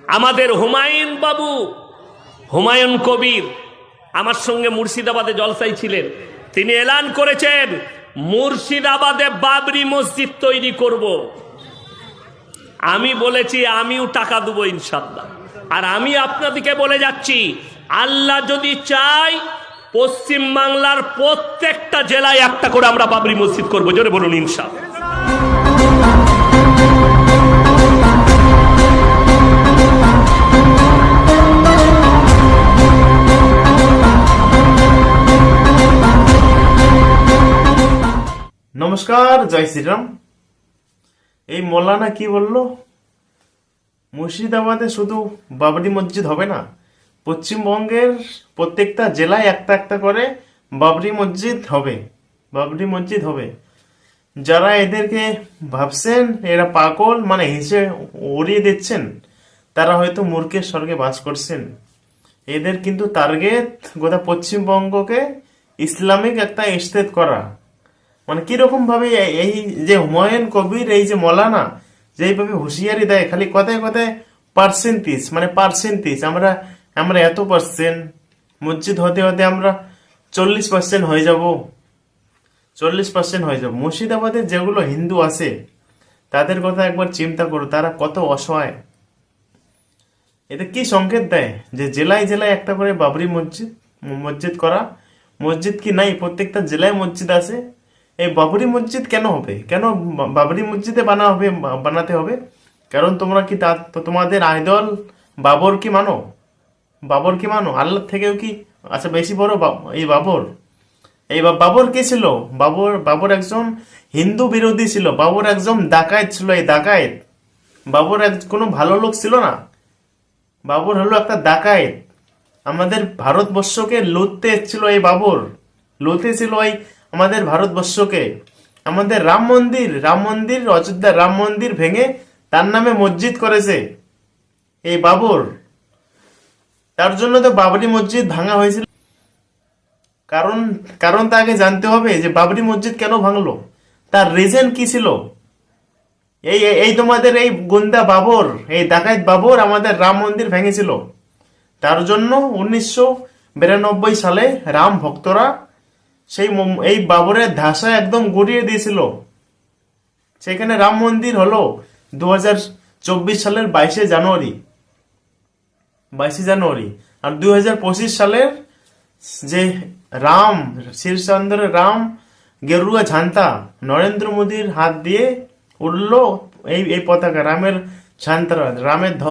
আমাদের হুমায়ুন বাবু, হুমায়ুন কবির আমার সঙ্গে মুর্শিদাবাদে জলসায় ছিলেন। তিনি এলান করেছেন মুর্শিদাবাদে বাবরি মসজিদ তৈরি করব। আমি বলেছি আমিও টাকা দেবো ইনশাআল্লাহ। আর আমি আপনাদেরকে বলে যাচ্ছি, আল্লাহ যদি চাই পশ্চিম বাংলার প্রত্যেকটা জেলায় একটা করে আমরা বাবরি মসজিদ করবো। জোরে বলুন ইনশাআল্লাহ। নমস্কার, জয় শ্রীরাম। এই মৌলানা কি বললো, মুর্শিদাবাদে শুধু বাবরি মসজিদ হবে না, পশ্চিমবঙ্গের প্রত্যেকটা জেলায় একটা একটা করে বাবরি মসজিদ হবে। বাবরি মসজিদ হবে। যারা এদেরকে ভাবছেন এরা পাগল, মানে হেসে উড়িয়ে দিচ্ছেন, তারা হয়তো মূর্খের স্বর্গে বাস করছেন। এদের কিন্তু টার্গেট গোটা পশ্চিমবঙ্গকে ইসলামিক একটা স্টেট করা। মানে কিরকম ভাবে এই যে হুমায়ুন কবির, এই যে মৌলানা যেইভাবে হুঁশিয়ারি দেয়, খালি কথায় কথায় পার্সেন্টেজ, মানে পার্সেন্টেজ, আমরা এত পার্সেন্ট মসজিদ হতে হতে আমরা 40% হয়ে যাব, 40% হয়ে যাব। মুর্শিদাবাদের যেগুলো হিন্দু আছে তাদের কথা একবার চিন্তা করো, তারা কত অসহায়। এটা কি সংকেত দেয় যে জেলায় জেলায় একটা করে বাবরি মসজিদ করা। মসজিদ কি নাই? প্রত্যেকটা জেলায় মসজিদ আছে। এই বাবরি মসজিদ কেন হবে? কেন বাবরি মসজিদে বানাতে হবে? কারণ তোমরা কি তোমাদের আইডল বাবর কি মানো? বাবর কি মানো? আল্লাহ থেকেও কি আচ্ছা বেশি বড় এই বাবর? এই বাবর কে ছিল? বাবর একজন হিন্দু বিরোধী ছিল। বাবর একজন ডাকাত ছিল। এই ডাকাত বাবর কোনো ভালো লোক ছিল না। বাবর হলো একটা ডাকাত। আমাদের ভারতবর্ষকে লুটতে এসেছিল এই বাবর। লুটেছিল এই আমাদের ভারতবর্ষকে। আমাদের রাম মন্দির অযোধ্যা রাম মন্দির ভেঙে তার নামে মসজিদ করেছে এই বাবর। তার জন্য তো বাবরি মসজিদ ভাঙা হয়েছিল। কারণ তাকে জানতে হবে যে বাবরি মসজিদ কেন ভাঙলো, তার রিজন কি ছিল। এই তোমাদের এই গুন্ডা বাবর, এই ডাকাত বাবর আমাদের রাম মন্দির ভেঙেছিল। তার জন্য 1992 সালে রাম ভক্তরা এই বাবরের ধাসা একদম গড়িয়ে দিয়েছিল। সেখানে রাম মন্দির হলো 2024 সালের 22 জানুয়ারি। আর 2025 সালের যে শ্রীচন্দ্রের রাম গেরুয়া ঝান্ডা নরেন্দ্র মোদীর হাত দিয়ে উঠলো এই পতাকা, রামের ঝান্ডা, রামের